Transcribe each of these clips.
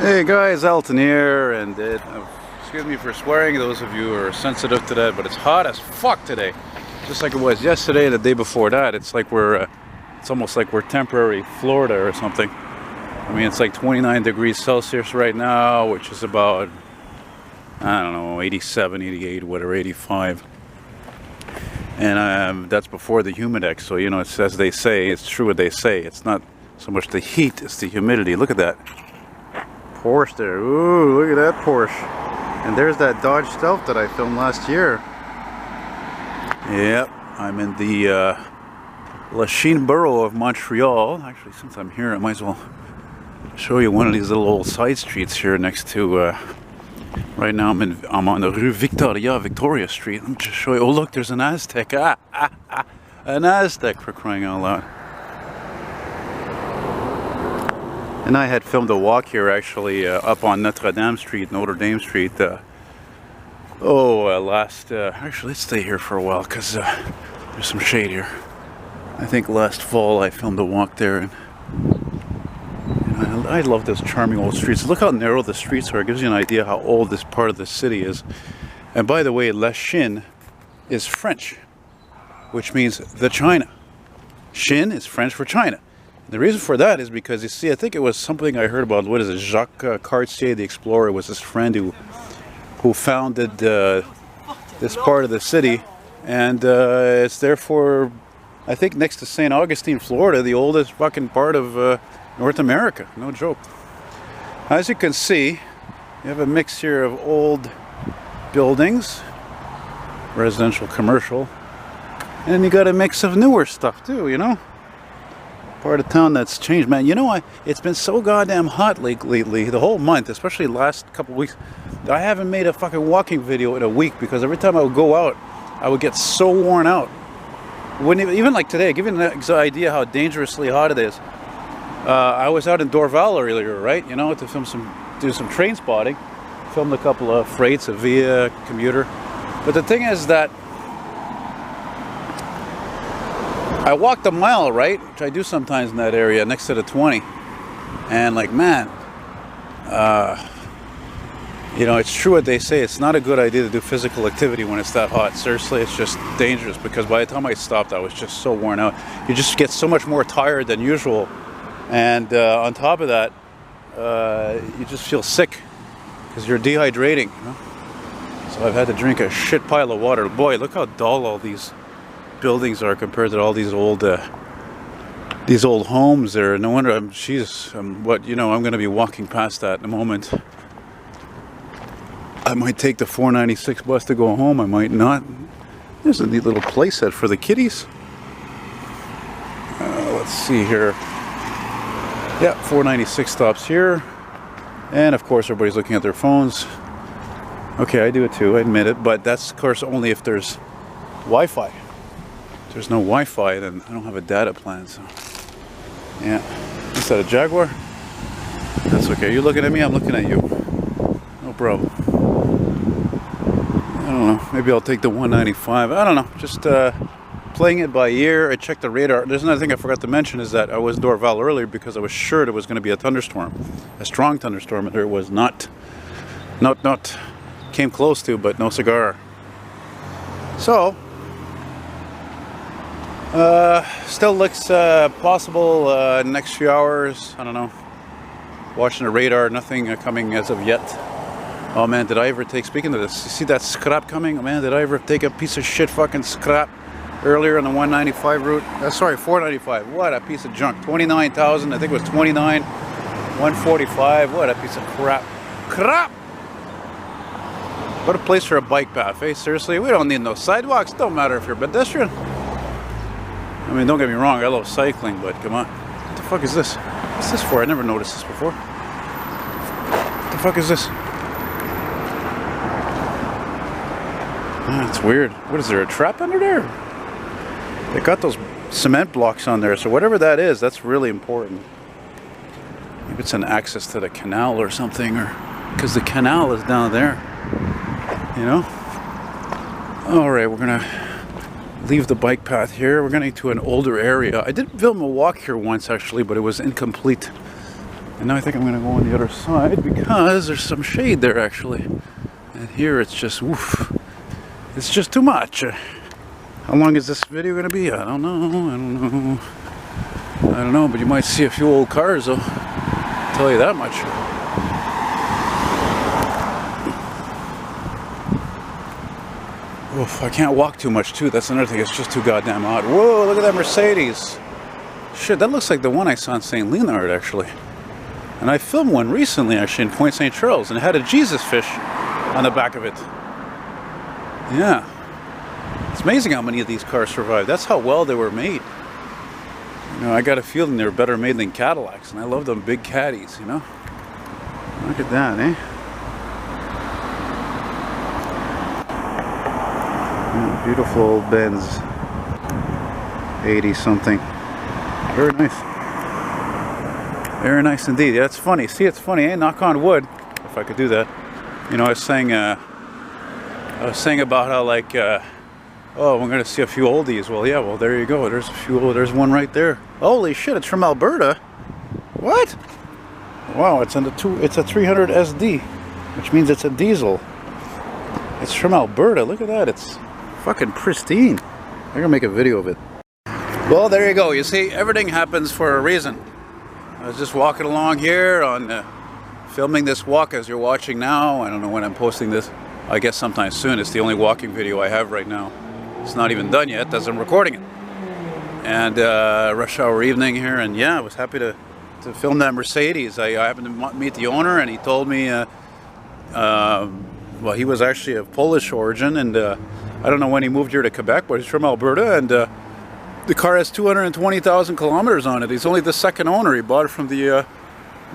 Hey guys, Elton here, and excuse me for swearing, those of you who are sensitive to that, but it's hot as fuck today. Just like it was yesterday and the day before that. It's like it's almost like we're temporary Florida or something. I mean, it's like 29 degrees Celsius right now, which is about, I don't know, 87, 88, whatever, 85. And that's before the humidex, so you know, it's as they say, it's true what they say. It's not so much the heat, it's the humidity. Look at that Porsche there. Ooh, look at that Porsche. And there's that Dodge Stealth that I filmed last year. Yep, I'm in the Lachine borough of Montreal. Actually, since I'm here, I might as well show you one of these little old side streets here next to right now I'm on the Rue Victoria Street. Let me just show you. Oh look, there's an Aztec. An Aztec, for crying out loud. And I had filmed a walk here actually up on Notre Dame Street, actually let's stay here for a while because there's some shade here. I think last fall I filmed a walk there, and I love those charming old streets. Look how narrow the streets are. It gives you an idea how old this part of the city is. And by the way, Lachine is French, which means the China. Chine is French for China. The reason for that is because, you see, I think it was something I heard about, what is it, Jacques Cartier the Explorer was his friend who founded this part of the city, and it's therefore, I think, next to St. Augustine, Florida, the oldest fucking part of North America. No joke. As you can see, you have a mix here of old buildings, residential, commercial, and then you got a mix of newer stuff too, you know? Part of town that's changed, man. You know, it's been so goddamn hot lately, the whole month, especially last couple weeks. I haven't made a fucking walking video in a week because every time I would go out, I would get so worn out. Even like today, give you an idea how dangerously hot it is. I was out in Dorval earlier, right? You know, to do some train spotting. Filmed a couple of freights, a Via commuter. But the thing is that I walked a mile, right, which I do sometimes in that area next to the 20, and like, man, you know, it's true what they say. It's not a good idea to do physical activity when it's that hot. Seriously, it's just dangerous, because by the time I stopped, I was just so worn out. You just get so much more tired than usual, and on top of that, you just feel sick because you're dehydrating, you know? So I've had to drink a shit pile of water. Boy, look how dull all these buildings are compared to all these old homes there. No wonder I'm going to be walking past that in a moment. I might take the 496 bus to go home, I might not. There's a neat little playset for the kiddies. Let's see here. Yeah, 496 stops here, and of course everybody's looking at their phones. Okay, I do it too, I admit it, but that's of course only if there's Wi-Fi. If there's no Wi-Fi, then I don't have a data plan, so yeah. Is that a Jaguar? That's okay. You're looking at me, I'm looking at you. No, bro. I don't know. Maybe I'll take the 195. I don't know. Just playing it by ear. I checked the radar. There's another thing I forgot to mention, is that I was in Dorval earlier because I was sure there was going to be a thunderstorm, a strong thunderstorm, and there was not. Not came close to, but no cigar. So still looks possible next few hours. I don't know. Watching the radar, nothing coming as of yet. Oh man, did I ever take, speaking of this, you see that scrap coming? Oh man, did I ever take a piece of shit fucking scrap earlier on the 195 route? Sorry, 495. What a piece of junk. 29,000, I think it was 29, 145. What a piece of crap. Crap! What a place for a bike path, eh? Seriously, we don't need no sidewalks. Don't matter if you're a pedestrian. I mean, don't get me wrong, I love cycling, but come on. What the fuck is this? What's this for? I never noticed this before. What the fuck is this? Ah, it's weird. What is there, a trap under there? They got those cement blocks on there, so whatever that is, that's really important. Maybe it's an access to the canal or something, or because the canal is down there, you know? Alright, we're gonna leave the bike path here. We're going to an older area. I did film a walk here once actually, but it was incomplete. And now I think I'm going to go on the other side because there's some shade there actually. And here it's just, woof, it's just too much. How long is this video going to be? I don't know, I don't know, but you might see a few old cars though. I'll tell you that much. Oof, I can't walk too much too, that's another thing, it's just too goddamn hot. Whoa, look at that Mercedes. Shit, that looks like the one I saw in St. Leonard actually. And I filmed one recently actually in Point St. Charles and it had a Jesus fish on the back of it. Yeah. It's amazing how many of these cars survived. That's how well they were made. You know, I got a feeling they were better made than Cadillacs, and I love them big caddies, you know? Look at that, eh? Yeah, beautiful old Benz. 80 something. Very nice. Very nice indeed. Yeah, it's funny. See, it's funny, eh? Knock on wood, if I could do that. You know, I was saying about how like, oh, we're gonna see a few oldies. Well, yeah. Well, there you go. There's a few. There's one right there. Holy shit! It's from Alberta. What? Wow! It's a 300 SD, which means it's a diesel. It's from Alberta. Look at that. It's fucking pristine. I'm gonna make a video of it. Well, there you go. You see, everything happens for a reason. I was just walking along here on filming this walk as you're watching now. I don't know when I'm posting this. I guess sometime soon. It's the only walking video I have right now. It's not even done yet as I'm recording it. And rush hour evening here, and yeah, I was happy to film that Mercedes. I happened to meet the owner, and he told me, well, he was actually of Polish origin, and I don't know when he moved here to Quebec, but he's from Alberta, and the car has 220,000 kilometers on it. He's only the second owner. He bought it from the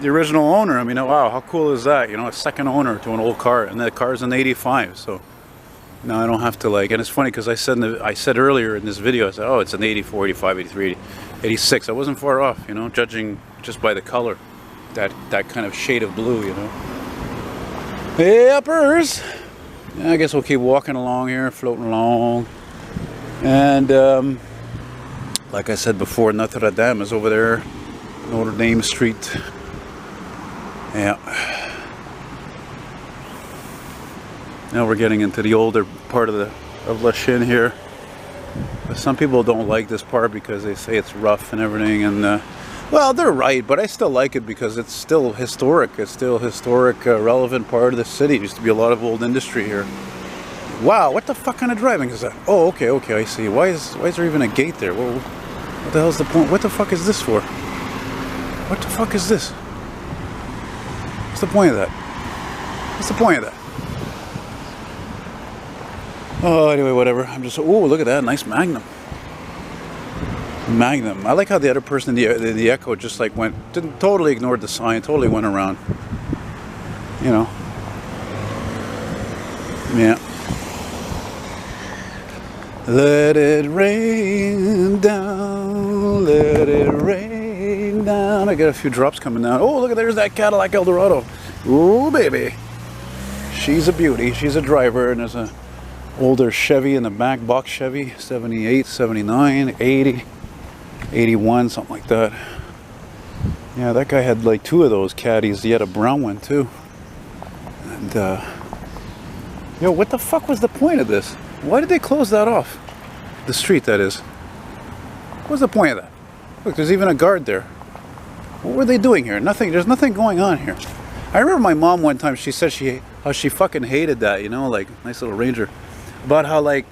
original owner. I mean, wow, how cool is that? You know, a second owner to an old car, and that car's an '85, so now I don't have to like. And it's funny because I said earlier in this video, I said, oh, it's an 84, 85, 83, 86. I wasn't far off, you know, judging just by the color, that kind of shade of blue, you know. Hey, uppers. Yeah, I guess we'll keep walking along here, floating along, and like I said before, Notre Dame is over there, Notre Dame Street. Yeah. Now we're getting into the older part of Lachine here. But some people don't like this part because they say it's rough and everything, and well, they're right, but I still like it because it's still historic. It's still a historic, relevant part of the city. There used to be a lot of old industry here. Wow, what the fuck kind of driving is that? Oh, okay, I see. Why is there even a gate there? Well, what the hell's the point? What the fuck is this for? What the fuck is this? What's the point of that? What's the point of that? Oh, anyway, whatever. I'm just, oh, look at that, nice Magnum. Magnum. I like how the other person in the Echo just like didn't totally ignored the sign, totally went around. You know. Yeah. Let it rain down, let it rain down. I got a few drops coming down. Oh, look at, there's that Cadillac Eldorado. Oh, baby. She's a beauty. She's a driver, and there's a older Chevy in the back, box Chevy, 78, 79, 80, 81, something like that. Yeah, that guy had like two of those caddies. He had a brown one too. And yo, what the fuck was the point of this? Why did they close that off? The street, that is. What was the point of that? Look, there's even a guard there. What were they doing here? Nothing. There's nothing going on here. I remember my mom one time, she said how she fucking hated that, you know, like, nice little Ranger. About how, like,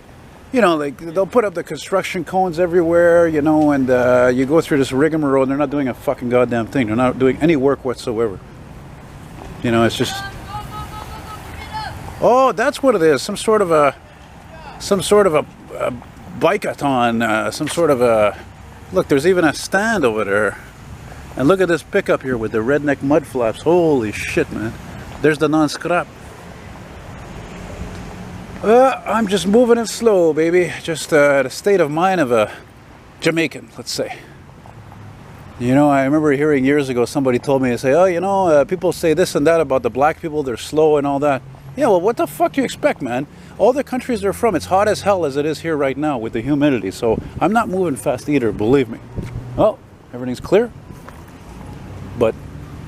you know, like, they'll put up the construction cones everywhere, you know, and you go through this rigmarole and they're not doing a fucking goddamn thing. They're not doing any work whatsoever. You know, it's just... Oh, that's what it is. Some sort of a bike-a-thon, some sort of a... Look, there's even a stand over there. And look at this pickup here with the redneck mud flaps. Holy shit, man. There's the non-scrap. I'm just moving it slow, baby. Just the state of mind of a Jamaican, let's say. You know, I remember hearing years ago somebody told me, to say, oh, you know, people say this and that about the black people, they're slow and all that. Yeah, well, what the fuck do you expect, man? All the countries they're from, it's hot as hell as it is here right now with the humidity. So I'm not moving fast either, believe me. Oh, everything's clear. But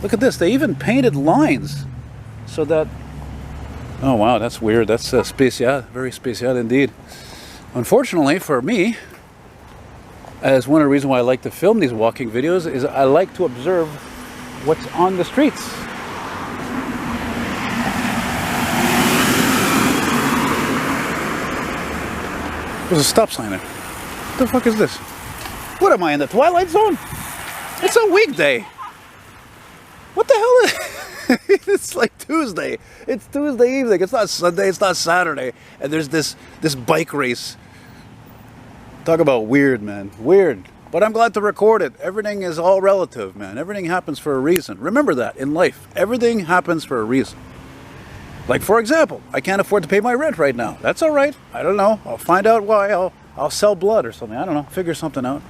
Look at this. They even painted lines so that... Oh, wow, that's weird. That's spécial. Very spécial indeed. Unfortunately for me, as one of the reasons why I like to film these walking videos, is I like to observe what's on the streets. There's a stop sign there. What the fuck is this? What am I, in the Twilight Zone? It's a weekday. What the hell is... It's like Tuesday. It's Tuesday evening. It's not Sunday. It's not Saturday. And there's this bike race. Talk about weird, man. Weird. But I'm glad to record it. Everything is all relative, man. Everything happens for a reason. Remember that in life. Everything happens for a reason. Like, for example, I can't afford to pay my rent right now. That's all right. I don't know. I'll find out why. I'll sell blood or something. I don't know. Figure something out.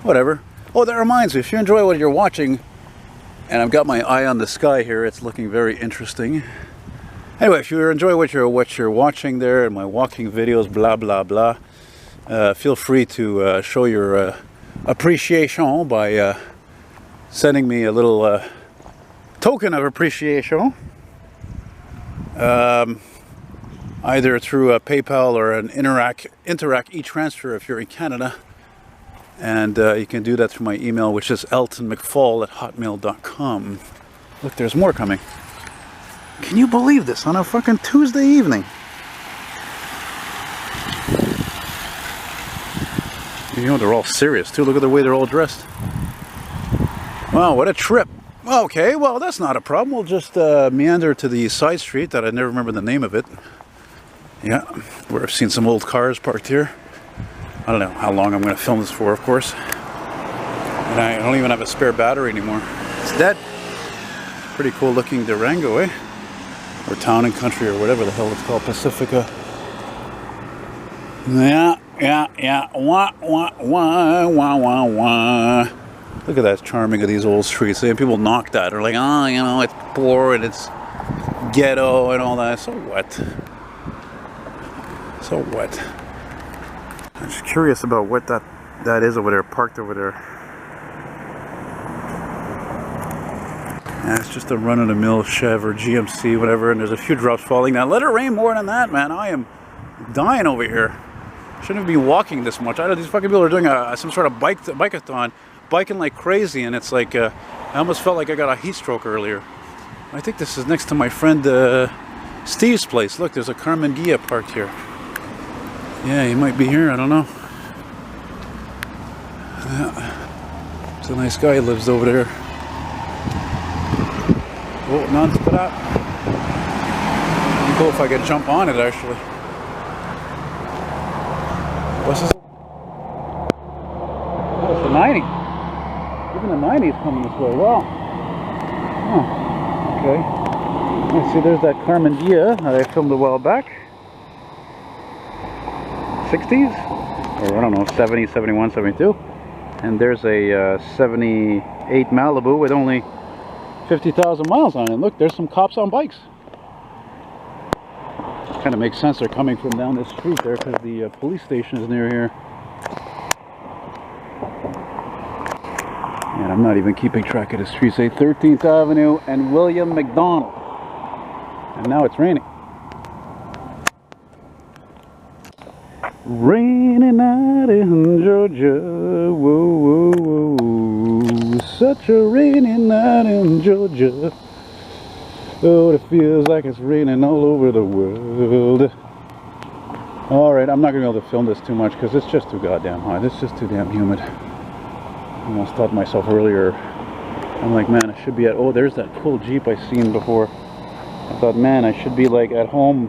Whatever. Oh, that reminds me. If you enjoy what you're watching, and I've got my eye on the sky here, it's looking very interesting. Anyway, if you enjoy what you're watching there, and my walking videos, blah, blah, blah, feel free to show your appreciation by sending me a little token of appreciation. Either through a PayPal or an Interac e-transfer if you're in Canada, and you can do that through my email, which is eltonmcfall@hotmail.com. Look, there's more coming. Can you believe this on a fucking Tuesday evening? You know, they're all serious too. Look at the way they're all dressed. Wow, what a trip. Okay, well, that's not a problem. We'll just meander to the side street that I never remember the name of it. Yeah, where I've seen some old cars parked here. I don't know how long I'm going to film this for, of course. And I don't even have a spare battery anymore. It's dead. Pretty cool looking Durango, eh? Or Town and Country, or whatever the hell it's called, Pacifica. Yeah. Wah, wah, wah, wah, wah, wah. Look at that charming of these old streets. People knock that. They're like, oh, you know, it's poor and it's ghetto and all that. So what? So what? I'm just curious about what that is over there, parked over there. Yeah, it's just a run-of-the-mill Chev or GMC, whatever, and there's a few drops falling. Now, let it rain more than that, man. I am dying over here. Shouldn't be walking this much. I know these fucking people are doing some sort of bike-a-thon, biking like crazy, and it's like, I almost felt like I got a heat stroke earlier. I think this is next to my friend Steve's place. Look, there's a Carmen Gia parked here. Yeah, he might be here, I don't know. Yeah. It's a nice guy who lives over there. Oh, non-stop. It'd be cool if I could jump on it, actually. What's this? Oh, it's the 90. Even the 90 is coming this way. Wow. Oh, okay. Let's see, there's that Carmen Gia that I filmed a while back. 60s? Or I don't know, 70, 71, 72. And there's a 78 Malibu with only 50,000 miles on it. Look, there's some cops on bikes. Kind of makes sense. They're coming from down this street there because the police station is near here. And I'm not even keeping track of the streets. Say 13th Avenue and William McDonald. And now it's raining. Rainy night in Georgia. Whoa, whoa, whoa. Such a rainy night in Georgia. Oh, it feels like it's raining all over the world. Alright, I'm not going to be able to film this too much because it's just too goddamn hot. It's just too damn humid. I almost thought to myself earlier, I'm like, man, I should be at, oh, there's that cool Jeep I seen before. I thought, man, I should be like at home,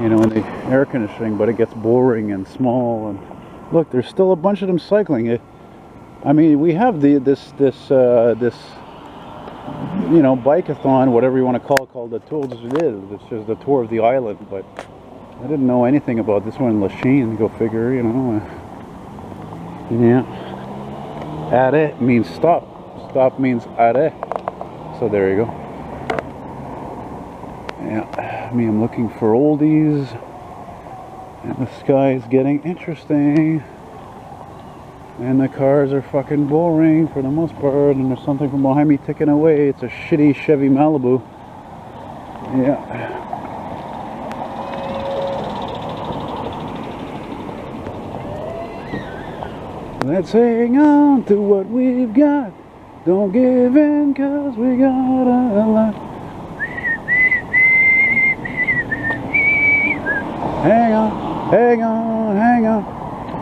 you know, in the air conditioning, but it gets boring and small. And look, there's still a bunch of them cycling. I mean, we have this you know, bike-a-thon, whatever you want to call it, called the Tour de l'Île. It's just the tour of the island, but I didn't know anything about this one in Lachine, go figure, you know. Yeah. Arrêt means stop. Stop means arrêt. So there you go. Yeah, me, I'm looking for oldies. And the sky is getting interesting. And the cars are fucking boring for the most part, and there's something from behind me ticking away. It's a shitty Chevy Malibu. Yeah. Let's hang on to what we've got. Don't give in, 'cause we got a lot. Hang on, hang on, hang on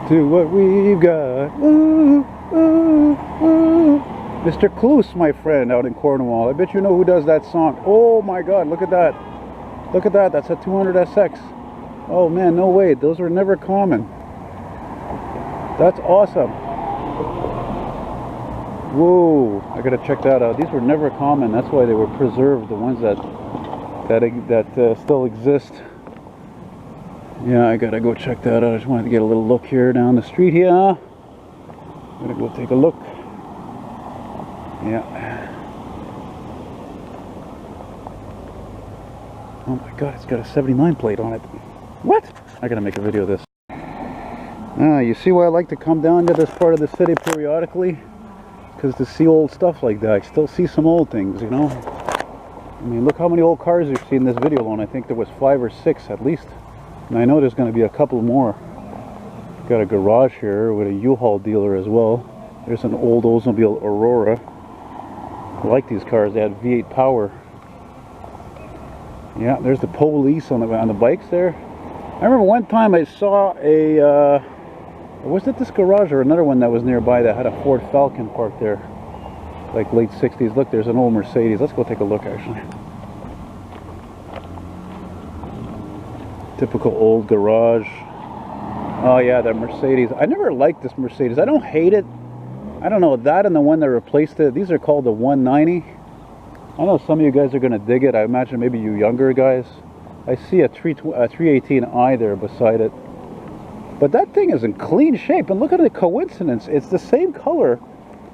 to what we've got. Ooh, ooh, ooh. Mr. Kloos, my friend, out in Cornwall. I bet you know who does that song. Oh my God, look at that. Look at that, that's a 200 SX. Oh man, no way, those were never common. That's awesome. Whoa, I gotta check that out. These were never common, that's why they were preserved, the ones that still exist. Yeah, I gotta go check that out. I just wanted to get a little look here down the street here. Gotta go take a look. Yeah. Oh my God, it's got a 79 plate on it. What? I gotta make a video of this. You see why I like to come down to this part of the city periodically? Because to see old stuff like that, I still see some old things, you know? I mean, look how many old cars you've seen in this video alone. I think there was 5 or 6 at least. And I know there's going to be a couple more. Got a garage here with a U-Haul dealer as well. There's an old Oldsmobile Aurora. I like these cars. They had V8 power. Yeah, there's the police on the bikes there. I remember one time I saw a was it this garage or another one that was nearby that had a Ford Falcon parked there, like late 60s. Look, there's an old Mercedes. Let's go take a look actually. Typical old garage. Oh yeah, that Mercedes. I never liked this Mercedes. I don't hate it. I don't know, that and the one that replaced it. These are called the 190. I know some of you guys are going to dig it. I imagine maybe you younger guys. I see a 318i there beside it. But that thing is in clean shape. And look at the coincidence. It's the same color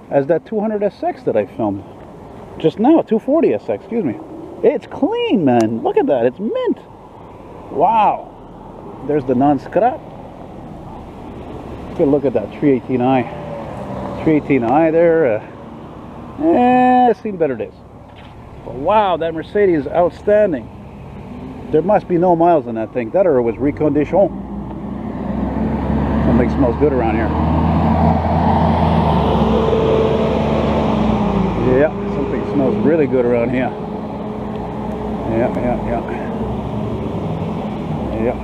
as that 200 SX that I filmed just now. 240 SX, excuse me. It's clean, man. Look at that. It's mint. Wow. There's the non-scrap. Good look at that 318i. 318i there. I've seen better days. But wow, that Mercedes is outstanding. There must be no miles on that thing. That or it was reconditioned. Something smells good around here. Yeah, something smells really good around here. Yeah.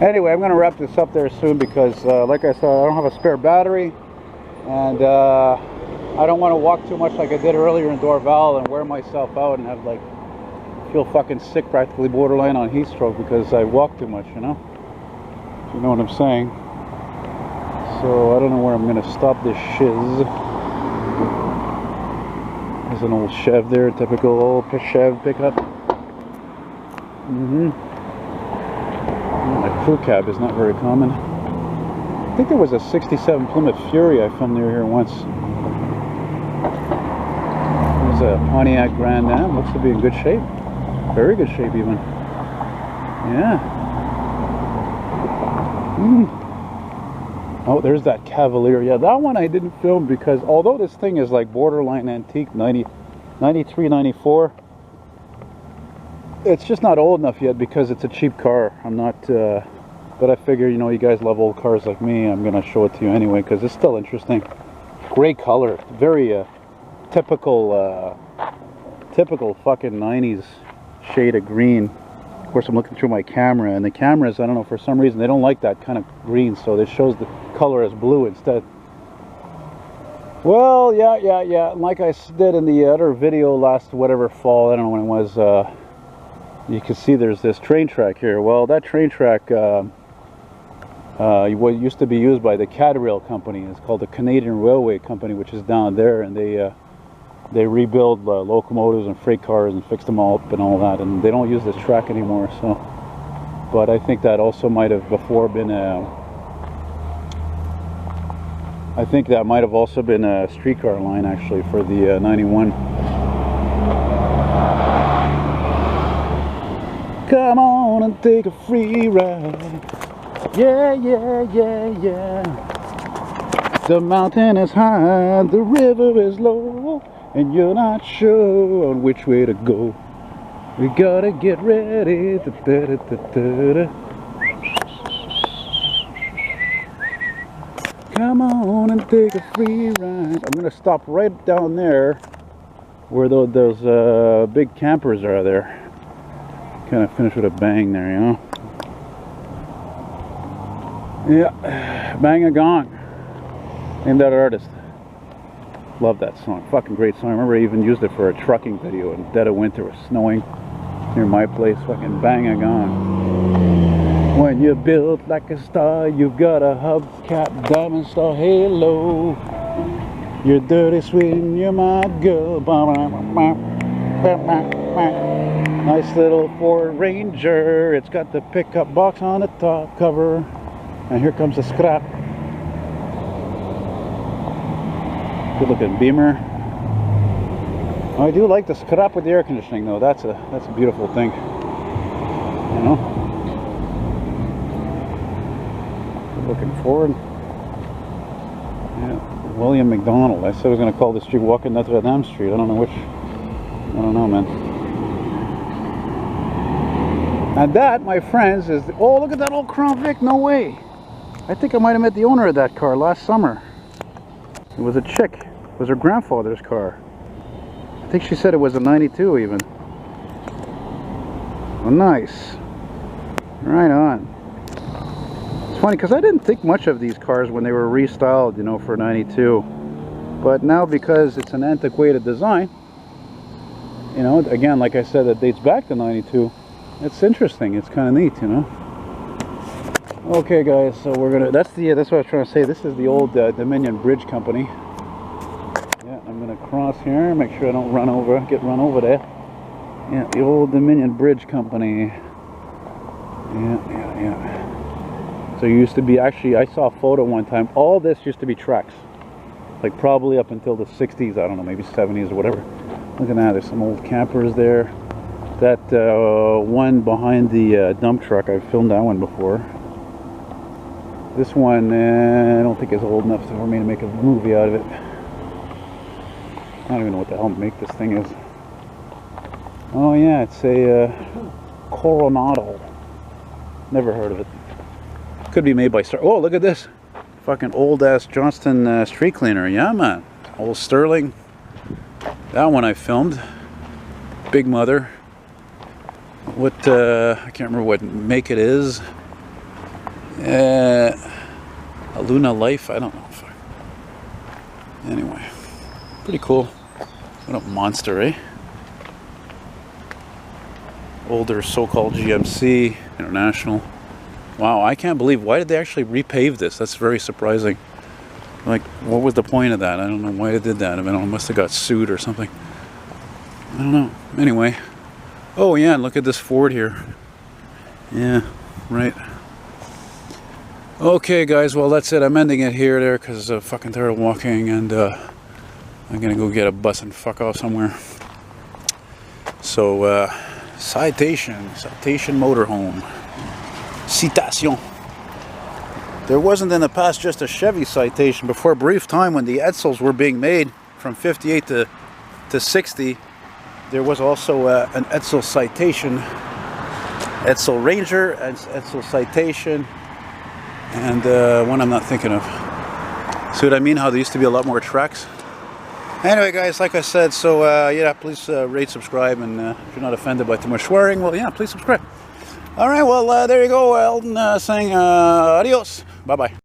Anyway, I'm going to wrap this up there soon because, like I said, I don't have a spare battery. And I don't want to walk too much like I did earlier in Dorval and wear myself out and have like feel fucking sick, practically borderline on heat stroke because I walk too much, you know? You know what I'm saying? So I don't know where I'm gonna stop this shiz. There's an old Chev there, typical old Chev pickup. A crew cab is not very common. I think there was a 67 Plymouth Fury I filmed near here once. There's a Pontiac Grand Am, looks to be in good shape. Very good shape even. Yeah. Oh, there's that Cavalier. Yeah, that one I didn't film because although this thing is like borderline antique, 93, 94, it's just not old enough yet because it's a cheap car. I'm not, but I figure, you know, you guys love old cars like me. I'm going to show it to you anyway because it's still interesting. Great color. Very typical fucking 90s shade of green. Of course, I'm looking through my camera, and the cameras, I don't know, for some reason they don't like that kind of green, so it shows the color as blue instead. Well, yeah. Like I did in the other video last whatever fall, I don't know when it was, you can see there's this train track here. Well, that train track used to be used by the Cadrail company. It's called the Canadian Railway Company, which is down there, and they rebuild locomotives and freight cars and fix them all up and all that, and they don't use this track anymore. So, but I think that also might have before been I think that might have also been a streetcar line actually for the 91. Come on and take a free ride. Yeah. The mountain is high, the river is low, and you're not sure on which way to go. We gotta get ready. Come on and take a free ride. I'm gonna stop right down there where those big campers are there. Kind of finish with a bang there, you know? Yeah, Bang a Gong. Named that artist. Love that song. Fucking great song. I remember I even used it for a trucking video in the dead of winter. It was snowing near my place. Fucking Bang a Gong. When you're built like a star, you've got a hubcap, diamond star halo. You're dirty, sweet, and you're my girl. Nice little Ford Ranger. It's got the pickup box on the top cover. And here comes the scrap. Good looking Beamer. I do like the scrap with the air conditioning though. That's a beautiful thing. You know? Good looking Ford. Yeah. William McDONALD. I said I was going to call this street Walking Notre Dame Street. I don't know which. I don't know, man. And that, my friends, is... Oh, look at that old Crown Vic. No way. I think I might have met the owner of that car last summer. It was a chick. It was her grandfather's car. I think she said it was a 92 even. Oh, nice. Right on. It's funny because I didn't think much of these cars when they were restyled, you know, for 92. But now because it's an antiquated design, you know, again, like I said, it dates back to 92. It's interesting. It's kind of neat, you know. Okay, guys, so we're gonna. That's what I was trying to say. This is the old Dominion Bridge Company. Yeah, I'm gonna cross here. Make sure I don't get run over there. Yeah, the old Dominion Bridge Company. Yeah. So it used to be, actually, I saw a photo one time. All this used to be tracks, like probably up until the 60s. I don't know, maybe 70s or whatever. Look at that. There's some old campers there. That one behind the dump truck, I've filmed that one before. This one, I don't think is old enough for me to make a movie out of it. I don't even know what the hell make this thing is. Oh yeah, it's a Coronado. Never heard of it. Could be made by Star. Oh, look at this. Fucking old ass Johnston street cleaner. Yeah, man. Old Sterling. That one I filmed. Big Mother. What, I can't remember what make it is. A Luna Life, I don't know. Anyway, pretty cool. What a monster, eh? Older so-called GMC International. Wow, I can't believe, why did they actually repave this? That's very surprising. Like, what was the point of that? I don't know why they did that. I mean, I must have got sued or something. I don't know. Anyway. Oh yeah, and look at this Ford here. Yeah, right. Okay, guys, well, that's it. I'm ending it here there because I'm fucking tired of walking, and I'm gonna go get a bus and fuck off somewhere. So, Citation Motorhome. Citation. There wasn't in the past just a Chevy Citation. Before a brief time when the Edsels were being made from 58 to 60, there was also an Edsel Citation, Edsel Ranger, and Edsel Citation, and one I'm not thinking of. See what I mean? How there used to be a lot more tracks. Anyway, guys, like I said, so yeah, please rate, subscribe, and if you're not offended by too much swearing, well, yeah, please subscribe. All right, well, there you go, Elton saying adios. Bye-bye.